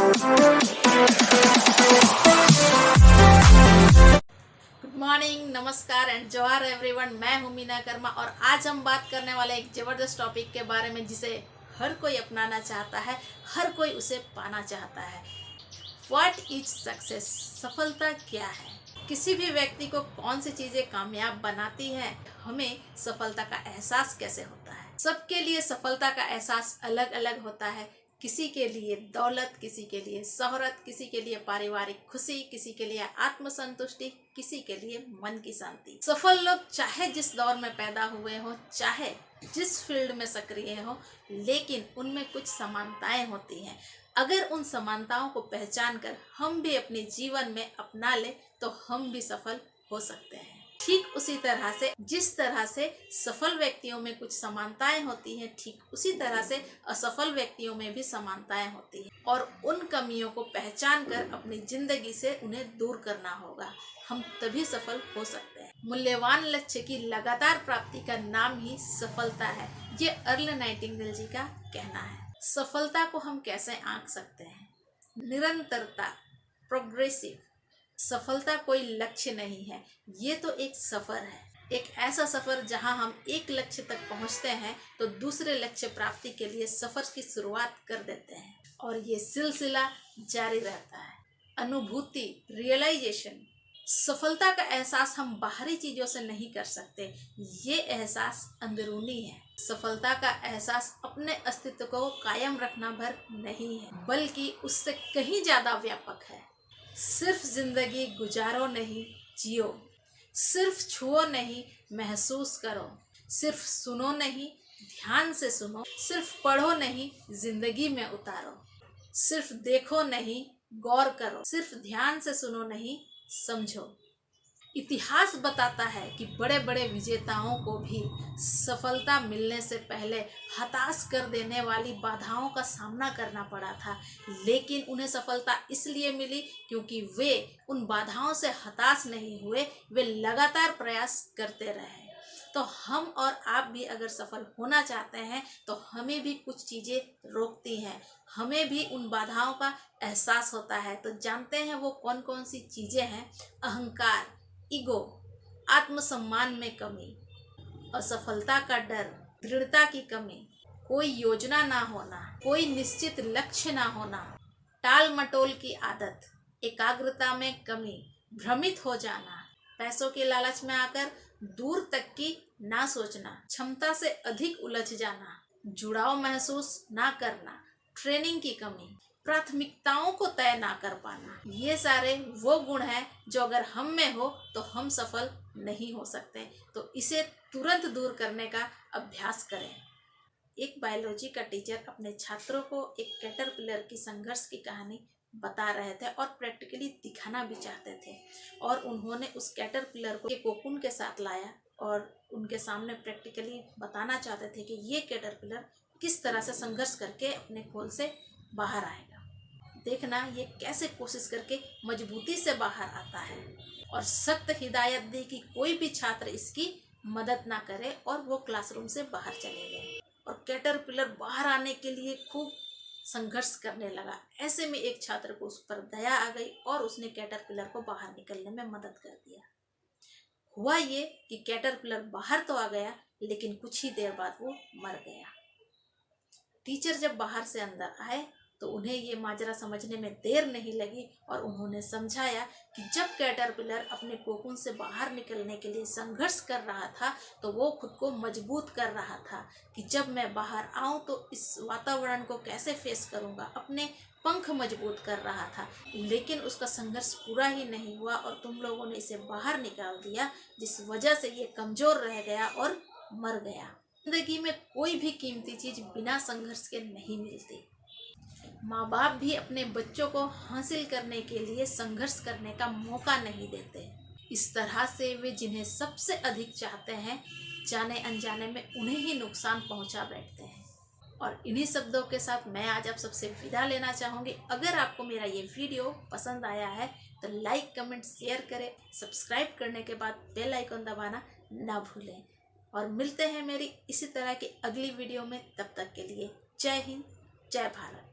Good morning, नमस्कार and जोहार everyone. मैं हूं मीना कर्मा और आज हम बात करने वाले एक ज़बरदस्त टॉपिक के बारे में जिसे हर कोई अपनाना चाहता है, हर कोई उसे पाना चाहता है। What is success? सफलता क्या है? किसी भी व्यक्ति को कौन सी चीज़ें कामयाब बनाती हैं? हमें सफलता का एहसास कैसे होता है? सबके लिए सफलता का एहसास अलग अलग होता है। किसी के लिए दौलत, किसी के लिए शोहरत, किसी के लिए पारिवारिक खुशी, किसी के लिए आत्मसंतुष्टि, किसी के लिए मन की शांति। सफल लोग चाहे जिस दौर में पैदा हुए हों, चाहे जिस फील्ड में सक्रिय हो, लेकिन उनमें कुछ समानताएं होती हैं। अगर उन समानताओं को पहचान कर हम भी अपने जीवन में अपना ले तो हम भी सफल हो सकते हैं। ठीक उसी तरह से जिस तरह से सफल व्यक्तियों में कुछ समानताएं होती हैं, ठीक उसी तरह से असफल व्यक्तियों में भी समानताएं होती हैं और उन कमियों को पहचान कर अपनी जिंदगी से उन्हें दूर करना होगा। हम तभी सफल हो सकते हैं। मूल्यवान लक्ष्य की लगातार प्राप्ति का नाम ही सफलता है, ये अर्ल नाइटिंगेल जी का कहना है। सफलता को हम कैसे आंक सकते हैं? निरंतरता, प्रोग्रेसिव। सफलता कोई लक्ष्य नहीं है, ये तो एक सफर है। एक ऐसा सफर जहां हम एक लक्ष्य तक पहुंचते हैं तो दूसरे लक्ष्य प्राप्ति के लिए सफर की शुरुआत कर देते हैं और ये सिलसिला जारी रहता है। अनुभूति, रियलाइजेशन। सफलता का एहसास हम बाहरी चीजों से नहीं कर सकते, ये एहसास अंदरूनी है। सफलता का एहसास अपने अस्तित्व को कायम रखना भर नहीं है, बल्कि उससे कहीं ज्यादा व्यापक है। सिर्फ जिंदगी गुजारो नहीं, जियो। सिर्फ छुओ नहीं, महसूस करो। सिर्फ सुनो नहीं, ध्यान से सुनो। सिर्फ पढ़ो नहीं, जिंदगी में उतारो। सिर्फ देखो नहीं, गौर करो। सिर्फ ध्यान से सुनो नहीं, समझो। इतिहास बताता है कि बड़े बड़े विजेताओं को भी सफलता मिलने से पहले हताश कर देने वाली बाधाओं का सामना करना पड़ा था, लेकिन उन्हें सफलता इसलिए मिली क्योंकि वे उन बाधाओं से हताश नहीं हुए, वे लगातार प्रयास करते रहे। तो हम और आप भी अगर सफल होना चाहते हैं तो हमें भी कुछ चीज़ें रोकती हैं, हमें भी उन बाधाओं का एहसास होता है। तो जानते हैं वो कौन कौन सी चीज़ें हैं? अहंकार, ईगो, आत्मसम्मान में कमी, असफलता का डर, दृढ़ता की कमी, कोई योजना ना होना, कोई निश्चित लक्ष्य ना होना, टाल मटोल की आदत, एकाग्रता में कमी, भ्रमित हो जाना, पैसों के लालच में आकर दूर तक की ना सोचना, क्षमता से अधिक उलझ जाना, जुड़ाव महसूस ना करना, ट्रेनिंग की कमी, प्राथमिकताओं को तय ना कर पाना। ये सारे वो गुण हैं जो अगर हम में हो तो हम सफल नहीं हो सकते। तो इसे तुरंत दूर करने का अभ्यास करें। एक बायोलॉजी का टीचर अपने छात्रों को एक कैटरपिलर की संघर्ष की कहानी बता रहे थे और प्रैक्टिकली दिखाना भी चाहते थे, और उन्होंने उस कैटरपिलर को कोकून के साथ लाया और उनके सामने प्रैक्टिकली बताना चाहते थे कि ये कैटरपिलर किस तरह से संघर्ष करके अपने खोल से बाहर आएगा। देखना ये कैसे कोशिश करके मजबूती से बाहर आता है, और सख्त हिदायत दी कि कोई भी छात्र इसकी मदद ना करे, और वो क्लासरूम से बाहर चले गए और कैटरपिलर बाहर आने के लिए खूब संघर्ष करने लगा। ऐसे में एक छात्र को उस पर दया आ गई और उसने कैटरपिलर को बाहर निकलने में मदद कर दिया। हुआ ये कि कैटरपिलर बाहर तो आ गया, लेकिन कुछ ही देर बाद वो मर गया। टीचर जब बाहर से अंदर आए तो उन्हें ये माजरा समझने में देर नहीं लगी और उन्होंने समझाया कि जब कैटरपिलर अपने कोकून से बाहर निकलने के लिए संघर्ष कर रहा था तो वो खुद को मजबूत कर रहा था कि जब मैं बाहर आऊं तो इस वातावरण को कैसे फेस करूंगा। अपने पंख मजबूत कर रहा था, लेकिन उसका संघर्ष पूरा ही नहीं हुआ और तुम लोगों ने इसे बाहर निकाल दिया, जिस वजह से ये कमजोर रह गया और मर गया। जिंदगी में कोई भी कीमती चीज बिना संघर्ष के नहीं मिलती। माँ बाप भी अपने बच्चों को हासिल करने के लिए संघर्ष करने का मौका नहीं देते। इस तरह से वे जिन्हें सबसे अधिक चाहते हैं, जाने अनजाने में उन्हें ही नुकसान पहुंचा बैठते हैं। और इन्हीं शब्दों के साथ मैं आज आप सबसे विदा लेना चाहूँगी। अगर आपको मेरा ये वीडियो पसंद आया है तो लाइक, कमेंट, शेयर करें। सब्सक्राइब करने के बाद बेल आइकन दबाना ना भूलें, और मिलते हैं मेरी इसी तरह की अगली वीडियो में। तब तक के लिए जय हिंद, जय भारत।